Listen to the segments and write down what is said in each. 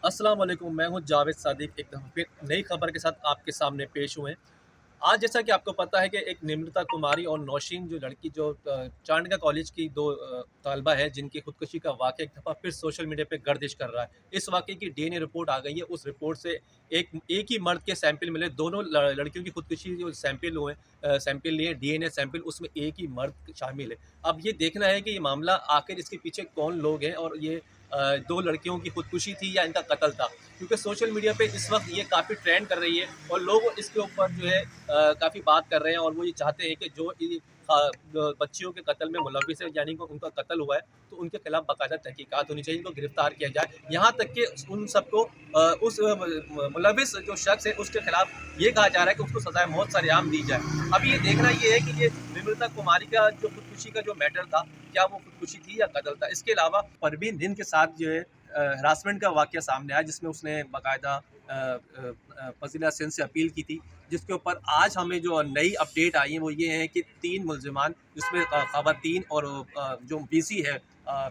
अस्सलाम वालेकुम, मैं हूँ जावेद सादिक। एक दफ़ा फिर नई खबर के साथ आपके सामने पेश हुए हैं। आज जैसा कि आपको पता है कि एक निम्रता कुमारी और नौशीन जो लड़की जो चांडिका कॉलेज की 2 तालिबा है जिनकी खुदकुशी का वाक़या एक दफ़ा फिर सोशल मीडिया पे गर्दिश कर रहा है। इस वाक़ये की डीएनए रिपोर्ट आ गई है। उस रिपोर्ट से एक ही मर्द के सैंपल मिले। दोनों लड़कियों की खुदकुशी जो सैंपल हुए, सैंपल लिए डीएनए सैंपल, उसमें एक ही मर्द शामिल है। अब ये देखना है कि ये मामला आखिर इसके पीछे कौन लोग हैं और ये 2 लड़कियों की खुदकुशी थी या इनका कत्ल था। क्योंकि सोशल मीडिया पे इस वक़्त ये काफ़ी ट्रेंड कर रही है और लोग इसके ऊपर जो है काफ़ी बात कर रहे हैं और वो ये चाहते हैं कि जो बच्चियों के कत्ल में मुलविस है, यानी कि उनका कत्ल हुआ है, तो उनके खिलाफ बाकायदा तहकीकात होनी चाहिए, इनको गिरफ्तार किया जाए। यहाँ तक कि उन सबको उस मुलविस जो शख्स है उसके खिलाफ ये कहा जा रहा है कि उसको सज़ाए मौत सरेआम दी जाए। अब ये देखना ये है कि ये निमृता कुमारी का जो खुदकुशी का जो मैटर था, क्या वो खुदकुशी थी या कत्ल था। इसके अलावा परवीन हिंद के साथ जो है हरासमेंट का वाक़या सामने आया, जिसमें उसने बाकायदा फ़ज़ीला सिंध से अपील की थी, जिसके ऊपर आज हमें जो नई अपडेट आई है वो ये है कि 3 मुल्ज़िमान, जिसमें ख़वातीन और जो वीसी है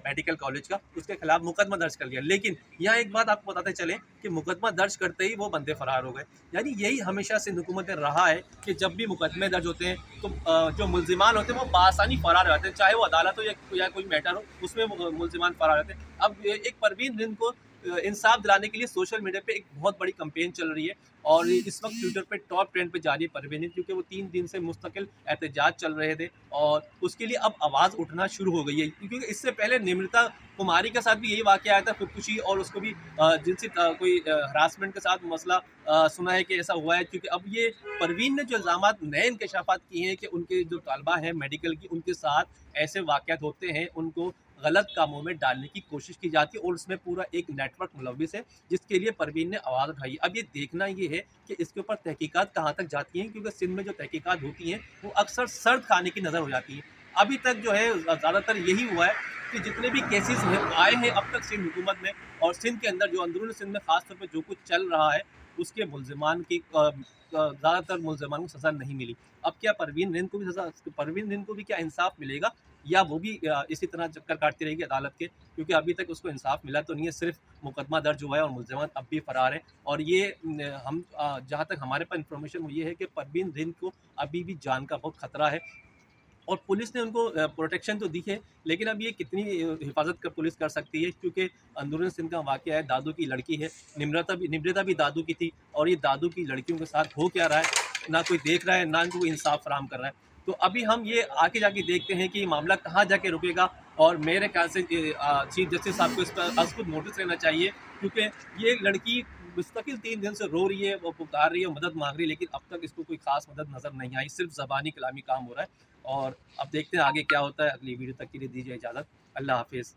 मेडिकल कॉलेज का, उसके खिलाफ मुकदमा दर्ज कर लिया। लेकिन यहाँ एक बात आपको बताते चलें कि मुकदमा दर्ज करते ही वो बंदे फ़रार हो गए। यानी यही हमेशा से हुकूमत में रहा है कि जब भी मुकदमे दर्ज होते हैं तो जो मुल्ज़िमान होते हैं वो बआसानी फ़रार हो जाते हैं, चाहे वो अदालत हो या कोई मैटर हो, उसमें वो मुल्ज़िमान फ़रार रहते हैं। अब एक परवीन हिंद को इंसाफ दिलाने के लिए सोशल मीडिया पे एक बहुत बड़ी कैंपेन चल रही है और इस वक्त ट्विटर पे टॉप ट्रेंड पे जा रही है परवीन हिंद, क्योंकि वो 3 दिन से मुस्तकिल एहतजाज चल रहे थे और उसके लिए अब आवाज़ उठना शुरू हो गई है। क्योंकि इससे पहले निम्रता कुमारी के साथ भी यही वाक़या आया था, खुदकुशी और उसको भी जिनसी कोई हरासमेंट के साथ मसला सुना है कि ऐसा हुआ है। क्योंकि अब ये परवीन ने जो इल्ज़ामात नए इंकशाफात किए हैं कि उनके जो तालबा हैं मेडिकल की, उनके साथ ऐसे वाक़यात होते हैं, उनको गलत कामों में डालने की कोशिश की जाती है और उसमें पूरा एक नेटवर्क मुलविस है, जिसके लिए परवीन ने आवाज़ उठाई है। अब ये देखना ये है कि इसके ऊपर तहकीकात कहाँ तक जाती हैं, क्योंकि सिंध में जो तहकीकात होती हैं वो अक्सर सर्द खाने की नज़र हो जाती हैं। अभी तक जो है ज़्यादातर यही हुआ है कि जितने भी केसेस हैं आए हैं अब तक सिंध हुकूमत में और सिंध के अंदर जो अंदरूनी सिंध में ख़ास तौर पे जो कुछ चल रहा है, उसके मुल्ज़िमान की ज़्यादातर मुल्ज़िमान को सज़ा नहीं मिली। अब क्या परवीन हिंद को भी क्या इंसाफ मिलेगा, या वो भी इसी तरह चक्कर काटती रहेगी अदालत के? क्योंकि अभी तक उसको इंसाफ मिला तो नहीं है, सिर्फ मुकदमा दर्ज हुआ है और मुल्ज़िमान अब भी फ़रार हैं। और ये हम जहाँ तक हमारे पास इन्फॉर्मेशन वो ये है कि परवीन हिंद को अभी भी जान का बहुत खतरा है और पुलिस ने उनको प्रोटेक्शन तो दी है, लेकिन अब ये कितनी हिफाजत का पुलिस कर सकती है, क्योंकि अंदरूनी सिंध का वाक़या है, दादू की लड़की है, निम्रता भी दादू की थी और ये दादू की लड़कियों के साथ हो क्या रहा है, ना कोई देख रहा है, ना इनको कोई इंसाफ फराहम कर रहा है। तो अभी हम ये आगे जाके देखते हैं कि ये मामला कहाँ जाके रुकेगा और मेरे ख्याल से चीफ जस्टिस साहब को इस पर आज खुद नोटिस लेना चाहिए, क्योंकि ये लड़की मुस्तकिल 3 दिन से रो रही है, वो पुकार रही है, मदद मांग रही है, लेकिन अब तक इसको कोई खास मदद नज़र नहीं आई, सिर्फ ज़बानी कलामी काम हो रहा है। और अब देखते हैं आगे क्या होता है। अगली वीडियो तक के लिए दीजिए इजाज़त। अल्लाह हाफ़िज़।